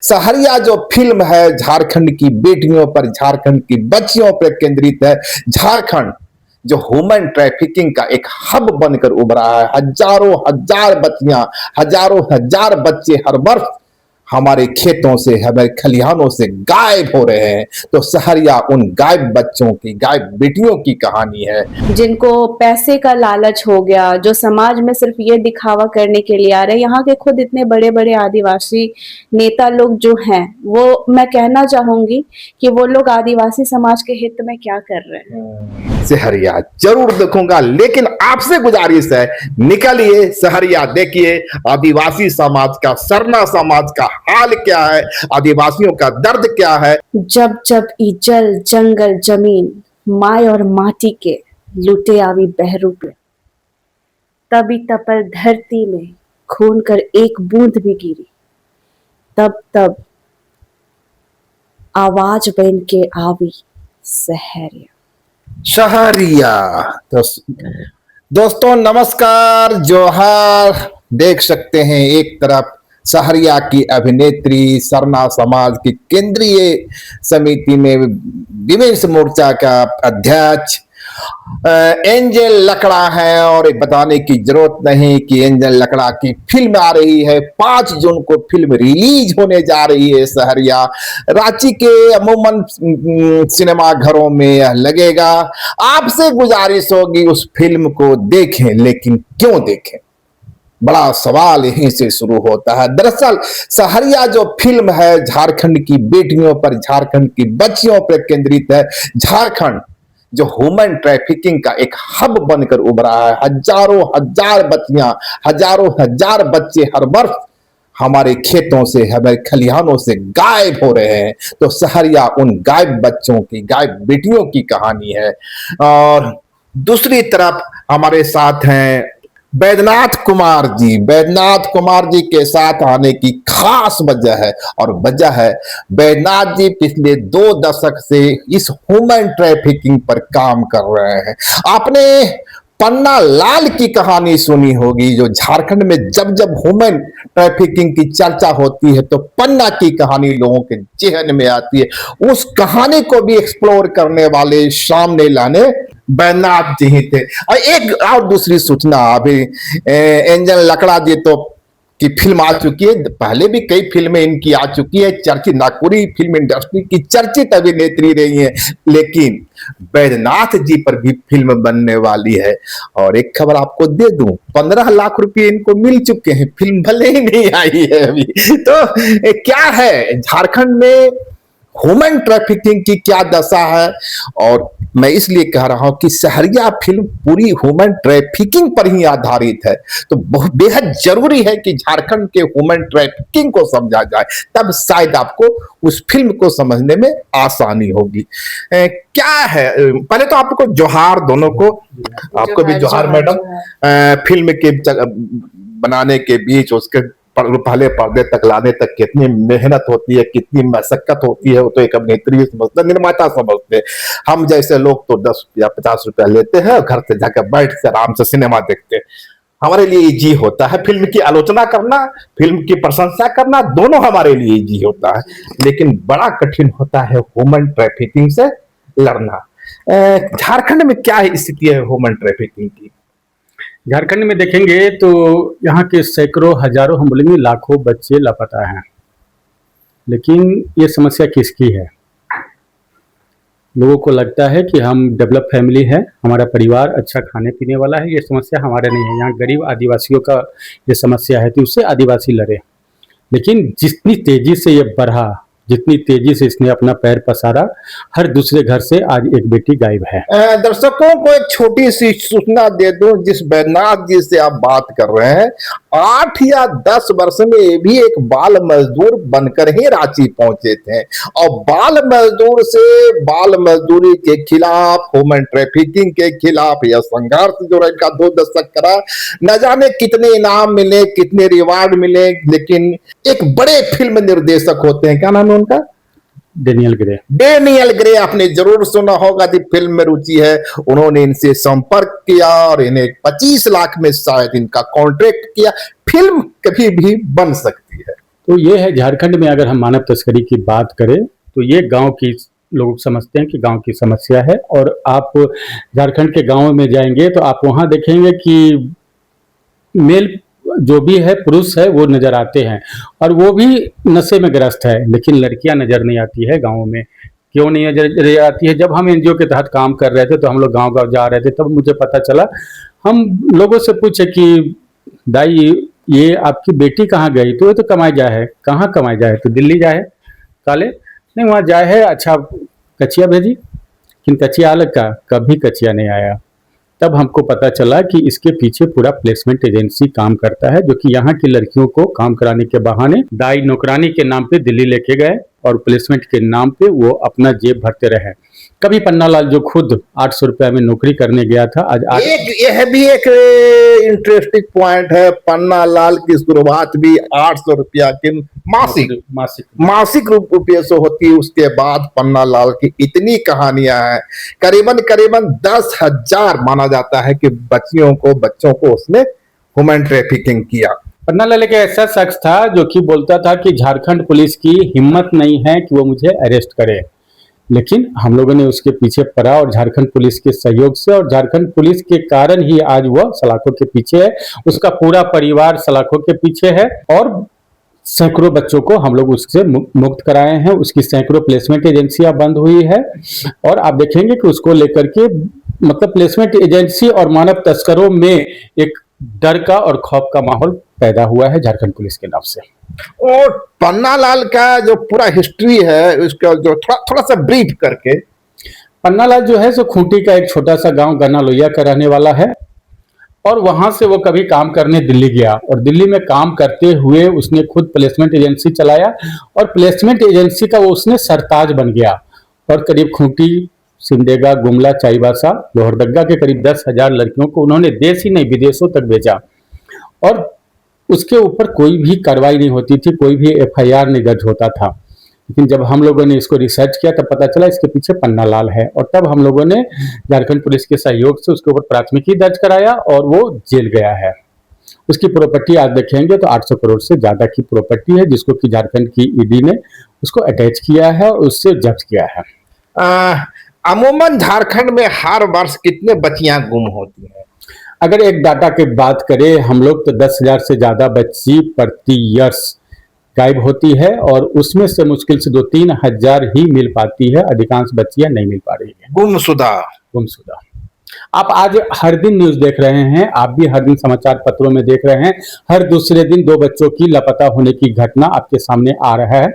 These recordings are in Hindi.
सहरिया जो फिल्म है झारखंड की बेटियों पर, झारखंड की बच्चियों पर केंद्रित है। झारखंड जो ह्यूमन ट्रैफिकिंग का एक हब बनकर उभरा है। हजारों हजार बच्चियां, हजारों हजार बच्चे हर वर्ष हमारे खेतों से, हमारे खलिहानों से गायब हो रहे हैं। तो सहरिया उन गायब बच्चों की, गायब बेटियों की कहानी है। जिनको पैसे का लालच हो गया, जो समाज में सिर्फ ये दिखावा करने के लिए आ रहे हैं। यहाँ के खुद इतने बड़े बड़े आदिवासी नेता लोग जो हैं, वो मैं कहना चाहूंगी कि वो लोग आदिवासी समाज के हित में क्या कर रहे हैं। सहरिया जरूर देखूंगा, लेकिन आपसे गुजारिश है, निकलिए सहरिया देखिए। आदिवासी समाज का, सरना समाज का हाल क्या है, आदिवासियों का दर्द क्या है। जब जब ई जल जंगल जमीन माय और माटी के लुटे आवी बहरू पे, तभी तपल धरती में खून कर एक बूंद भी गिरी, तब तब आवाज बन के आवी सहरिया। सहरिया तो दोस्तों नमस्कार, जोहार। देख सकते हैं एक तरफ सहरिया की अभिनेत्री, सरना समाज की केंद्रीय समिति में विमेंस मोर्चा का अध्यक्ष एंजल लकड़ा है। और बताने की जरूरत नहीं कि एंजल लकड़ा की फिल्म आ रही है। 5 जून को फिल्म रिलीज होने जा रही है। सहरिया रांची के अमूमन सिनेमा घरों में यह लगेगा। आपसे गुजारिश होगी उस फिल्म को देखें, लेकिन क्यों देखें, बड़ा सवाल यहीं से शुरू होता है। दरअसल सहरिया जो फिल्म है झारखंड की बेटियों पर, झारखंड की बच्चियों पर केंद्रित है। झारखंड जो ह्यूमन ट्रैफिकिंग का एक हब बनकर उभरा है। हजारों हजार बच्चियां, हजारों हजार बच्चे हर वर्ष हमारे खेतों से, हमारे खलिहानों से गायब हो रहे हैं। तो सहरिया उन गायब बच्चों की, गायब बेटियों की कहानी है। और दूसरी तरफ हमारे साथ हैं बैद्यनाथ कुमार जी। बैद्यनाथ कुमार जी के साथ आने की खास वजह है, और वजह है बैद्यनाथ जी पिछले 2 दशक से इस ह्यूमन ट्रैफिकिंग पर काम कर रहे हैं। आपने पन्ना लाल की कहानी सुनी होगी, जो झारखंड में जब जब ह्यूमन ट्रैफिकिंग की चर्चा होती है तो पन्ना की कहानी लोगों के जेहन में आती है। उस कहानी को भी एक्सप्लोर करने वाले, सामने लाने बैद्यनाथ जी ही थे। और एक और दूसरी सूचना, अभी एंजल लकड़ा जी तो की फिल्म आ चुकी है, पहले भी कई फिल्में इनकी आ चुकी है। चर्चित नागपुरी फिल्म इंडस्ट्री की चर्चित अभिनेत्री रही है, लेकिन बैद्यनाथ जी पर भी फिल्म बनने वाली है। और एक खबर आपको दे दूं, 15 लाख रुपए इनको मिल चुके हैं, फिल्म भले ही नहीं आई है अभी। तो क्या है झारखंड में ह्यूमन ट्रैफिकिंग की क्या दशा है। और मैं इसलिए कह रहा हूं कि सहरिया फिल्म पूरी ह्यूमन ट्रैफिकिंग पर ही आधारित है। तो बहुत बेहद जरूरी है कि झारखंड के ह्यूमन ट्रैफिकिंग को समझा जाए, तब शायद आपको उस फिल्म को समझने में आसानी होगी। क्या है, पहले तो आपको जोहार दोनों को, आपको भी जोहार मैडम। फिल्म के बनाने के बीच, उसके पहले पर्दे तक लाने तक कितनी मेहनत होती है, कितनी मशक्कत होती है, वो तो एक अभिनेत्री समझते, निर्माता समझते। हम जैसे लोग तो 10 या 50 रुपया लेते हैं, घर से जाकर बैठ से आराम से सिनेमा देखते हैं। हमारे लिए इजी होता है फिल्म की आलोचना करना, फिल्म की प्रशंसा करना, दोनों हमारे लिए इजी होता है। लेकिन बड़ा कठिन होता है ह्यूमन ट्रैफिकिंग से लड़ना। झारखंड में क्या स्थिति है ह्यूमन ट्रैफिकिंग की? झारखंड में देखेंगे तो यहाँ के सैकड़ों, हजारों, हम बोलेंगे लाखों बच्चे लापता हैं। लेकिन ये समस्या किसकी है? लोगों को लगता है कि हम डेवलप फैमिली है, हमारा परिवार अच्छा खाने पीने वाला है, ये समस्या हमारे नहीं है। यहाँ गरीब आदिवासियों का ये समस्या है, तो उससे आदिवासी लड़े। लेकिन जितनी तेजी से ये बढ़ा, जितनी तेजी से इसने अपना पैर पसारा, हर दूसरे घर से आज एक बेटी गायब है। दर्शकों को एक छोटी सी सूचना दे दूं, जिस बैद्यनाथ जी से आप बात कर रहे हैं, 8 या 10 वर्ष में भी एक बाल मजदूर बनकर ही रांची पहुंचे थे। और बाल मजदूर से बाल मजदूरी के खिलाफ, ह्यूमन ट्रैफिकिंग के खिलाफ यह संघर्ष जो इनका 2 दशक करा, न जाने कितने इनाम मिले, कितने रिवार्ड मिले। लेकिन एक बड़े फिल्म निर्देशक होते हैं, क्या नाम है उनका? Daniel grey. डेनियल ग्रे आपने जरूर सुना होगा, कि फिल्म में रुचि है। उन्होंने इनसे संपर्क किया और इन्हें 25 लाख में शायद इनका कॉन्ट्रैक्ट किया। फिल्म कभी भी बन सकती है। तो ये है झारखंड में, अगर हम मानव तस्करी की बात करें तो ये गांव की, लोग समझते हैं कि गांव की समस्या है। और आप झारखंड के गांव में जाएंगे तो आप वहां देखेंगे कि मेल जो भी है, पुरुष है, वो नजर आते हैं और वो भी नशे में ग्रस्त है, लेकिन लड़कियां नजर नहीं आती है गाँव में। क्यों नहीं नजर आती है? जब हम एनजीओ के तहत काम कर रहे थे तो हम लोग गांव गांव जा रहे थे, तब मुझे पता चला। हम लोगों से पूछे कि दाई ये आपकी बेटी कहाँ गई? तो ये तो कमाई जाए है। कहाँ कमाई जाए? तो दिल्ली जाए। काले नहीं, वहाँ जाए है। अच्छा, कचिया भेजी? किन कचिया अलग का? कभी कचिया नहीं आया। तब हमको पता चला कि इसके पीछे पूरा प्लेसमेंट एजेंसी काम करता है, जो कि यहाँ की लड़कियों को काम कराने के बहाने दाई नौकरानी के नाम पे दिल्ली लेके गए और प्लेसमेंट के नाम पे वो अपना जेब भरते रहे। कभी पन्नालाल जो खुद 800 रुपया में नौकरी करने गया था, आज यह भी एक इंटरेस्टिंग पॉइंट है। पन्ना लाल की शुरुआत भी 800 रुपया के मासिक रुपये से होती है। उसके बाद पन्ना लाल की इतनी कहानियां हैं, करीबन करीबन 10,000 माना जाता है कि बच्चों को उसने ह्यूमन ट्रैफिकिंग किया। पन्ना लाल एक ऐसा शख्स था जो कि बोलता था कि झारखंड पुलिस की हिम्मत नहीं है कि वो मुझे अरेस्ट करे, लेकिन हम लोगों ने उसके पीछे पड़ा और झारखंड पुलिस के सहयोग से, और झारखंड पुलिस के कारण ही आज वह सलाखों के पीछे है। उसका पूरा परिवार सलाखों के पीछे है और सैकड़ों बच्चों को हम लोग उससे मुक्त कराए हैं। उसकी सैकड़ों प्लेसमेंट एजेंसियां बंद हुई है और आप देखेंगे कि उसको लेकर के मतलब प्लेसमेंट एजेंसी और मानव तस्करों में एक डर का और खौफ का माहौल पैदा हुआ है झारखंड पुलिस के नाम से। और पन्ना लाल का जो पूरा हिस्ट्री है उसका जो थोड़ा सा ब्रीफ करके। पन्ना लाल जो है सो खूंटी का एक छोटा सा गांव गन्ना लोहिया का रहने वाला है और वहां से वो कभी काम करने दिल्ली गया और दिल्ली में काम करते हुए उसने खुद प्लेसमेंट एजेंसी चलाया और प्लेसमेंट एजेंसी का वो उसने सरताज बन गया और करीब खूंटी, सिमडेगा, गुमला, चाईबासा, लोहरदगा के करीब 10,000 लड़कियों को उन्होंने देश ही नहीं विदेशों तक भेजा और उसके ऊपर कोई भी कार्रवाई नहीं होती थी, कोई भी एफआईआर नहीं दर्ज होता था। लेकिन जब हम लोगों ने इसको रिसर्च किया तब पता चला इसके पीछे पन्ना लाल है और तब हम लोगों ने झारखंड पुलिस के सहयोग से उसके ऊपर प्राथमिकी दर्ज कराया और वो जेल गया है। उसकी प्रॉपर्टी आज देखेंगे तो 800 करोड़ से ज्यादा की प्रॉपर्टी है, जिसको कि झारखंड की ईडी ने उसको अटैच किया है और उससे जब्त किया है। अमूमन झारखंड में हर वर्ष कितने बच्चियां गुम होती हैं? अगर एक डाटा की बात करें हम लोग तो 10,000 से ज्यादा बच्ची प्रति ईयर्स गायब होती है और उसमें से मुश्किल से 2-3 हजार ही मिल पाती है। अधिकांश बच्चियां नहीं मिल पा रही है। गुमशुदा। आप आज हर दिन न्यूज देख रहे हैं, आप भी हर दिन समाचार पत्रों में देख रहे हैं, हर दूसरे दिन 2 बच्चों की लापता होने की घटना आपके सामने आ रहा है।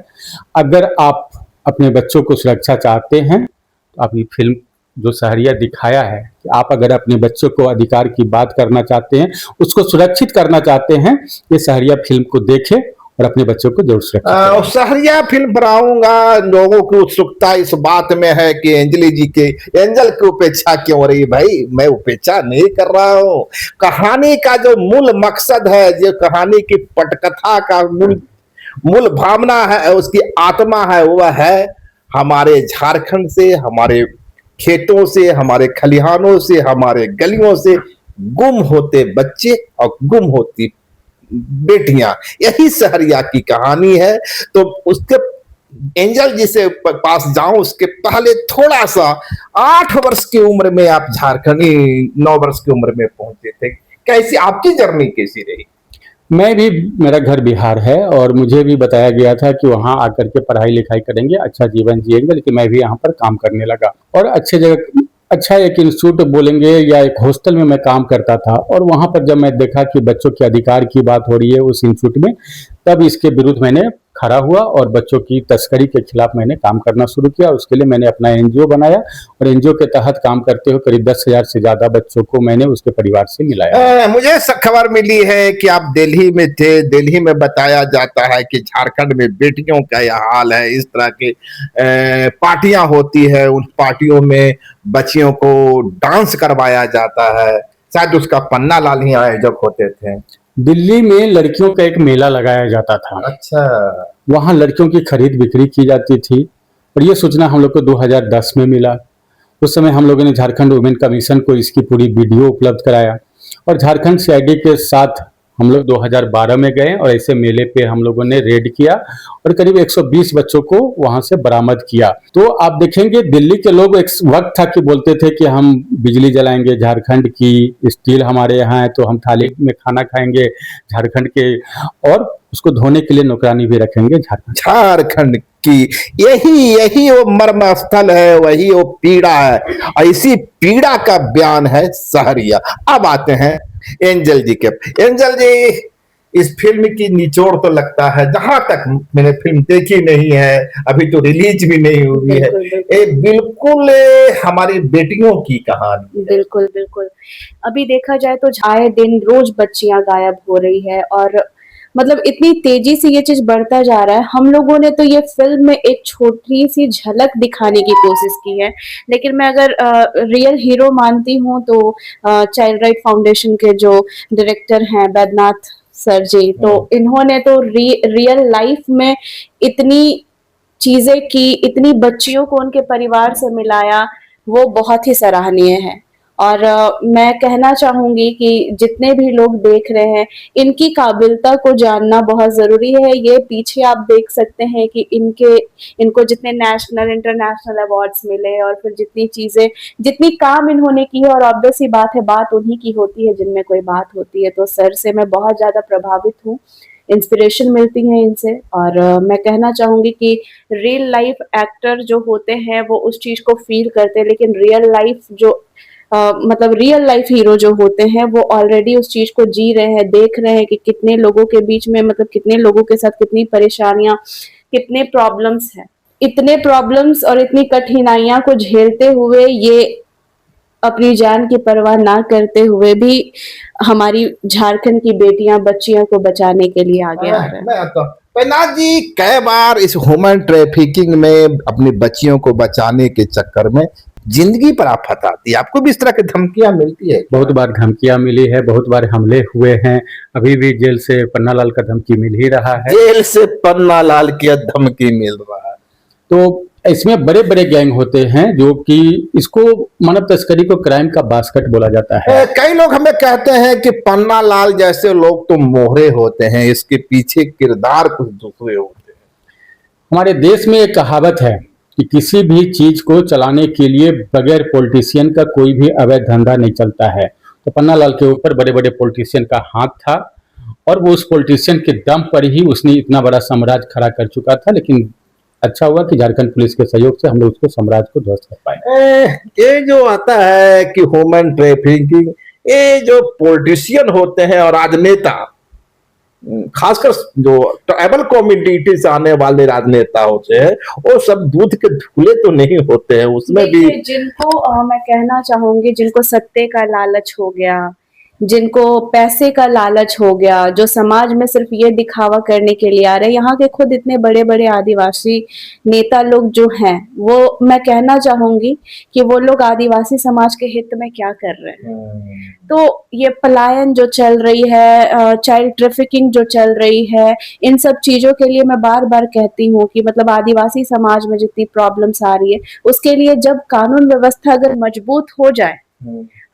अगर आप अपने बच्चों को सुरक्षा चाहते हैं तो आप ये फिल्म जो सहरिया दिखाया है कि आप अगर अपने बच्चों को अधिकार की बात करना चाहते हैं, उसको सुरक्षित करना चाहते हैं, ये सहरिया फिल्म को देखें और अपने बच्चों को जरूर सुरक्षित। सहरिया फिल्म पर आऊंगा। लोगों की उत्सुकता इस बात में है कि एंजल की उपेक्षा क्यों हो रही? भाई मैं उपेक्षा नहीं कर रहा हूँ। कहानी का जो मूल मकसद है, जो कहानी की पटकथा का मूल भावना है, उसकी आत्मा है, वह है हमारे झारखंड से, हमारे खेतों से, हमारे खलिहानों से, हमारे गलियों से गुम होते बच्चे और गुम होती बेटियां। यही सहरिया की कहानी है। तो उसके एंजल जी से पास जाऊं उसके पहले थोड़ा सा 8 वर्ष की उम्र में आप झारखंड 9 वर्ष की उम्र में पहुंचे थे। कैसी आपकी जर्नी कैसी रही? मैं भी, मेरा घर बिहार है और मुझे भी बताया गया था कि वहां आकर के पढ़ाई लिखाई करेंगे, अच्छा जीवन जिएंगे, लेकिन मैं भी यहाँ पर काम करने लगा और अच्छे जगह, अच्छा एक इंस्टीट्यूट बोलेंगे या एक हॉस्टल में मैं काम करता था और वहां पर जब मैं देखा कि बच्चों के अधिकार की बात हो रही है उस इंस्टीट्यूट में, तब इसके विरुद्ध मैंने खड़ा हुआ और बच्चों की तस्करी के खिलाफ मैंने काम करना शुरू किया। उसके लिए मैंने अपना एनजीओ बनाया और एनजीओ के तहत काम करते हुए करीब 10,000 से ज्यादा बच्चों को मैंने उसके परिवार से मिलाया। मुझे खबर मिली है कि आप दिल्ली में थे। दिल्ली में बताया जाता है कि झारखंड में बेटियों का यह हाल है। इस तरह की पार्टियां होती है, उन पार्टियों में बच्चियों को डांस करवाया जाता है। शायद उसका पन्ना लाल ही आयोजक होते थे। दिल्ली में लड़कियों का एक मेला लगाया जाता था। अच्छा। वहां लड़कियों की खरीद बिक्री की जाती थी और ये सूचना हम लोग को 2010 में मिला। उस समय हम लोगों ने झारखंड वुमेन कमीशन को इसकी पूरी वीडियो उपलब्ध कराया और झारखंड सीआईडी के साथ हम लोग 2012 में गए और ऐसे मेले पे हम लोगों ने रेड किया और करीब 120 बच्चों को वहां से बरामद किया। तो आप देखेंगे दिल्ली के लोग एक वक्त था कि बोलते थे कि हम बिजली जलाएंगे झारखंड की, स्टील हमारे यहाँ है तो हम थाली में खाना खाएंगे झारखंड के, और उसको धोने के लिए नौकरानी भी रखेंगे झारखंड। झारखंड की यही यही वो मर्म स्थल है, वही वो पीड़ा है। ऐसी पीड़ा का बयान है सहरिया। अब आते हैं एंजल जी के। एंजल जी, इस फिल्म की निचोड़ तो लगता है, जहां तक मैंने फिल्म देखी नहीं है, अभी तो रिलीज भी नहीं हुई है, ये बिल्कुल हमारी बेटियों की कहानी है। बिल्कुल बिल्कुल। अभी देखा जाए तो आए दिन रोज बच्चियां गायब हो रही है और मतलब इतनी तेजी से ये चीज बढ़ता जा रहा है। हम लोगों ने तो ये फिल्म में एक छोटी सी झलक दिखाने की कोशिश की है, लेकिन मैं अगर रियल हीरो मानती हूँ तो चाइल्ड राइट फाउंडेशन के जो डायरेक्टर हैं बैद्यनाथ सर जी, तो इन्होंने तो रियल लाइफ में इतनी चीजें की, इतनी बच्चियों को उनके परिवार से मिलाया, वो बहुत ही सराहनीय है। और मैं कहना चाहूंगी कि जितने भी लोग देख रहे हैं, इनकी काबिलियत को जानना बहुत जरूरी है। ये पीछे आप देख सकते हैं कि इनको जितने नेशनल इंटरनेशनल अवार्ड्स मिले और फिर जितनी चीजें, जितनी काम इन्होंने की है, और ऑब्वियस सी बात है बात उन्हीं की होती है जिनमें कोई बात होती है। तो सर से मैं बहुत ज्यादा प्रभावित हूँ, इंस्पिरेशन मिलती है इनसे। और मैं कहना चाहूंगी कि रियल लाइफ एक्टर जो होते हैं वो उस चीज को फील करते हैं, लेकिन रियल लाइफ जो मतलब रियल लाइफ हीरो जो होते हैं वो ऑलरेडी उस चीज को जी रहे हैं, देख रहे हैं कि कितने लोगों के बीच में, मतलब कितने लोगों के साथ कितनी परेशानियां, कितने प्रॉब्लम्स हैं। इतने प्रॉब्लम्स और इतनी कठिनाइयां को झेलते हुए ये अपनी जान की परवाह ना करते हुए भी हमारी झारखंड की बेटियां, बच्चियों को बचाने के लिए आगे आ रहे हैं। मैं आता हूं पैनाथ जी, कई बार इस ह्यूमन ट्रैफिकिंग में अपनी बच्चियों को बचाने के चक्कर में जिंदगी पर आफत आती है, आपको भी इस तरह की धमकियां मिलती है? बहुत बार धमकियां मिली है, बहुत बार हमले हुए हैं, अभी भी जेल से पन्नालाल का धमकी मिल ही रहा है। जेल से पन्नालाल की धमकी मिल रहा है। तो इसमें बड़े बड़े गैंग होते हैं जो कि इसको मानव तस्करी को क्राइम का बास्केट बोला जाता है। कई लोग हमें कहते हैं कि पन्नालाल जैसे लोग तो मोहरे होते हैं, इसके पीछे किरदार कुछ दूसरे होते हैं। हमारे देश में एक कहावत है कि किसी भी चीज को चलाने के लिए बगैर पॉलिटिशियन का कोई भी अवैध धंधा नहीं चलता है। तो पन्नालाल के ऊपर बड़े बड़े पॉलिटिशियन का हाथ था और वो उस पॉलिटिशियन के दम पर ही उसने इतना बड़ा साम्राज्य खड़ा कर चुका था। लेकिन अच्छा हुआ कि झारखंड पुलिस के सहयोग से हम लोग उसको साम्राज्य को ध्वस्त कर पाए। ये जो आता है कि ह्यूमन ट्रैफिकिंग, ये जो पॉलिटिशियन होते हैं और राजनेता, खासकर जो ट्राइबल कम्युनिटी से आने वाले राजनेता होते हैं, वो सब दूध के धुले तो नहीं होते हैं, उसमें भी जिनको मैं कहना चाहूंगी, जिनको सत्ते का लालच हो गया, जिनको पैसे का लालच हो गया, जो समाज में सिर्फ ये दिखावा करने के लिए आ रहे हैं। यहाँ के खुद इतने बड़े बड़े आदिवासी नेता लोग जो हैं, वो मैं कहना चाहूंगी कि वो लोग आदिवासी समाज के हित में क्या कर रहे हैं। तो ये पलायन जो चल रही है, चाइल्ड ट्रैफिकिंग जो चल रही है, इन सब चीजों के लिए मैं बार बार कहती हूँ कि मतलब आदिवासी समाज में जितनी प्रॉब्लम्स आ रही है, उसके लिए जब कानून व्यवस्था अगर मजबूत हो जाए,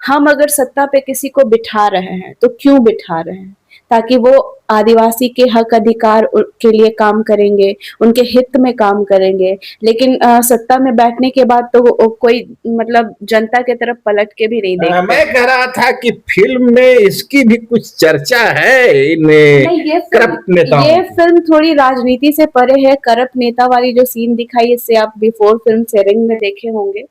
हम अगर सत्ता पे किसी को बिठा रहे हैं तो क्यों बिठा रहे हैं? ताकि वो आदिवासी के हक अधिकार के लिए काम करेंगे, उनके हित में काम करेंगे। लेकिन सत्ता में बैठने के बाद तो कोई मतलब जनता के तरफ पलट के भी नहीं देखता। मैं कह रहा था कि फिल्म में इसकी भी कुछ चर्चा है, इन करप्ट नेताओं। ये फिल्म थोड़ी राजनीति से परे है। करप्ट नेता वाली जो सीन दिखाई, इससे आप बिफोर फिल्म शेयरिंग में देखे होंगे,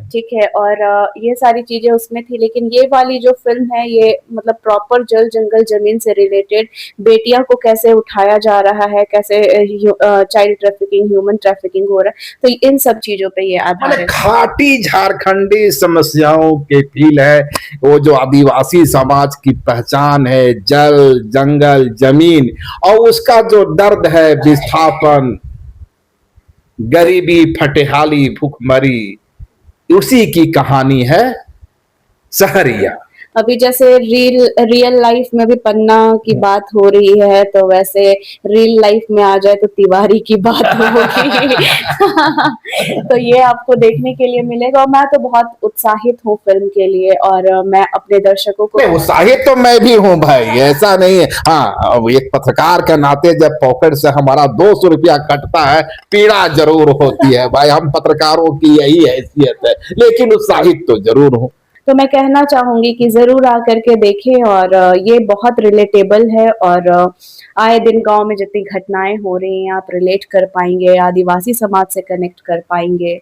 ठीक है, और ये सारी चीजें उसमें थी। लेकिन ये वाली जो फिल्म है, ये मतलब प्रॉपर जल जंगल जमीन से रिलेटेड, बेटियां को कैसे उठाया जा रहा है, कैसे चाइल्ड ट्रैफिकिंग, ह्यूमन ट्रैफिकिंग हो रहा है, तो इन सब चीजों पे ये आधारित। खाटी झारखंडी समस्याओं के फील है, वो जो आदिवासी समाज की पहचान है, जल जंगल जमीन, और उसका जो दर्द है, विस्थापन, गरीबी, फटेहाली, भूखमरी, उसी की कहानी है सहरिया। अभी जैसे रियल लाइफ में भी पन्ना की बात हो रही है, तो वैसे रियल लाइफ में आ जाए तो तिवारी की बात होगी। तो ये आपको देखने के लिए मिलेगा, और मैं तो बहुत उत्साहित हूँ फिल्म के लिए, और मैं अपने दर्शकों को नहीं, उत्साहित तो मैं भी हूँ भाई, ऐसा नहीं है। हाँ, अब एक पत्रकार के नाते जब पॉकेट से हमारा 200 रुपया कटता है, पीड़ा जरूर होती है भाई, हम पत्रकारों की यही हैसियत है, लेकिन उत्साहित तो जरूर हूँ। तो मैं कहना चाहूंगी कि जरूर आकर के देखें, और ये बहुत रिलेटेबल है, और आए दिन गांव में जितनी घटनाएं हो रही हैं आप रिलेट कर पाएंगे, आदिवासी समाज से कनेक्ट कर पाएंगे,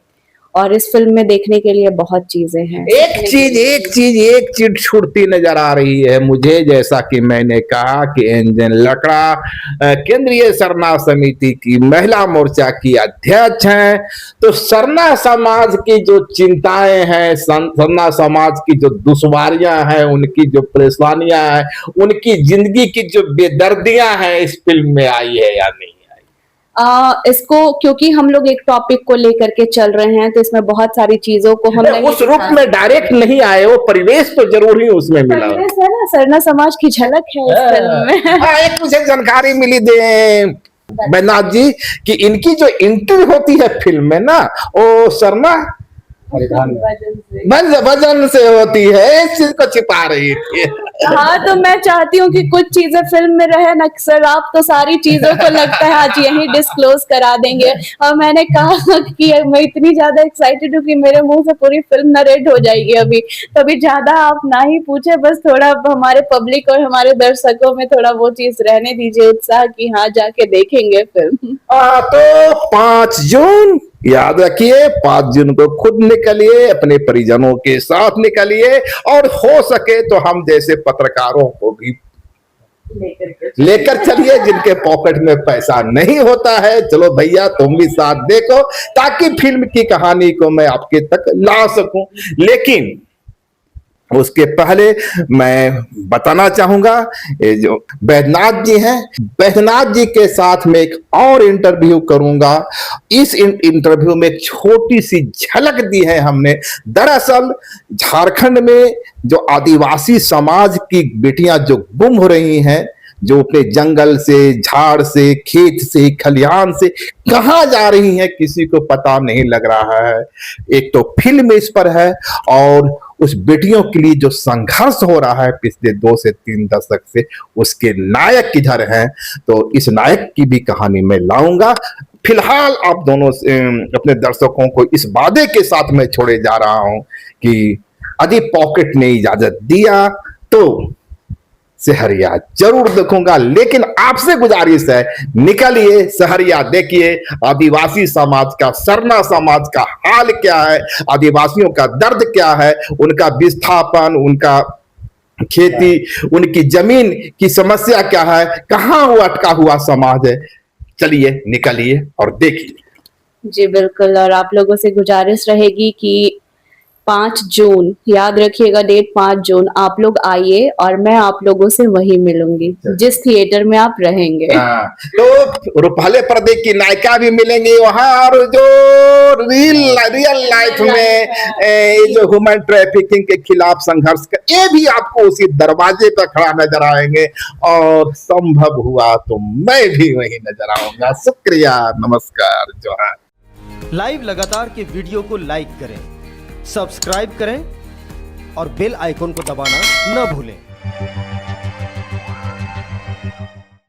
और इस फिल्म में देखने के लिए बहुत चीजें हैं। एक चीज छूटती नजर आ रही है मुझे, जैसा कि मैंने कहा कि एंजन लकड़ा केंद्रीय सरना समिति की महिला मोर्चा की अध्यक्ष हैं, तो सरना समाज की जो चिंताएं हैं, सरना समाज की जो दुश्वारियां हैं, उनकी जो परेशानियां हैं, उनकी जिंदगी की जो बेदर्दियां हैं, इस फिल्म में आई है या नहीं? इसको क्योंकि हम लोग एक टॉपिक को लेकर के चल रहे हैं, तो इसमें बहुत सारी चीजों को हम उस रूप में डायरेक्ट नहीं आए, वो परिवेश तो जरूर ही उसमें मिला है ना, सरना समाज की झलक है इस फिल्म में। एक मुझे जानकारी मिली दे बैजनाथ जी कि इनकी जो एंट्री होती है फिल्म में ना, वो सरना वजन से होती है, इस चीज को छिपा रही थी। हाँ, तो मैं चाहती हूँ कि कुछ चीजें फिल्म में रहे ना सर, आप तो सारी चीजों को लगता है आज यही डिस्क्लोज करा देंगे, और मैंने कहा कि मैं इतनी ज्यादा एक्साइटेड हूँ कि मेरे मुंह से पूरी फिल्म नरेट हो जाएगी अभी, तभी ज्यादा आप ना ही पूछे, बस थोड़ा हमारे पब्लिक और हमारे दर्शकों में थोड़ा वो चीज रहने दीजिए, उत्साह की हाँ जाके देखेंगे फिल्म। तो 5 जून याद रखिए, 5 जून को खुद निकलिए, अपने परिजनों के साथ निकलिए, और हो सके तो हम जैसे पत्रकारों को भी लेकर चलिए, जिनके पॉकेट में पैसा नहीं होता है। चलो भैया तुम भी साथ देखो, ताकि फिल्म की कहानी को मैं आपके तक ला सकूं। लेकिन उसके पहले मैं बताना चाहूंगा, ये जो बैजनाथ जी हैं, बैजनाथ जी के साथ में एक और इंटरव्यू करूंगा। इस इंटरव्यू में एक छोटी सी झलक दी है हमने। दरअसल झारखंड में जो आदिवासी समाज की बेटियां जो गुम हो रही हैं, जो अपने जंगल से, झाड़ से, खेत से, खलिहान से कहां जा रही हैं, किसी को पता नहीं लग रहा है। एक तो फिल्म इस पर है, और उस बेटियों के लिए जो संघर्ष हो रहा है पिछले 2 से 3 दशक से, उसके नायक किधर हैं, तो इस नायक की भी कहानी मैं लाऊंगा। फिलहाल आप दोनों अपने दर्शकों को इस वादे के साथ मैं छोड़े जा रहा हूं कि यदि पॉकेट ने इजाजत दिया तो सहरिया जरूर देखूंगा। लेकिन आपसे गुजारिश है, निकलिए, सहरिया देखिए, आदिवासी समाज का, सरना समाज का हाल क्या है, आदिवासियों का दर्द क्या है, उनका विस्थापन, उनका खेती, उनकी जमीन की समस्या क्या है, कहां वो अटका हुआ समाज है। चलिए निकलिए और देखिए। जी बिल्कुल, और आप लोगों से गुजारिश रहेगी कि 5 जून याद रखिएगा, डेट 5 जून, आप लोग आइए और मैं आप लोगों से वही मिलूंगी जिस थिएटर में आप रहेंगे। तो पहले पर्दे की नायिका भी मिलेंगी वहां, और जो रियल लाइफ में ये जो ह्यूमन ट्रैफिकिंग के खिलाफ संघर्ष का, ये भी आपको उसी दरवाजे पर खड़ा नजर आएंगे, और संभव हुआ तो मैं भी वही नजर आऊंगा। शुक्रिया, नमस्कार, जोहार। लाइव लगातार के वीडियो को लाइक करें, सब्सक्राइब करें और बेल आइकॉन को दबाना न भूलें।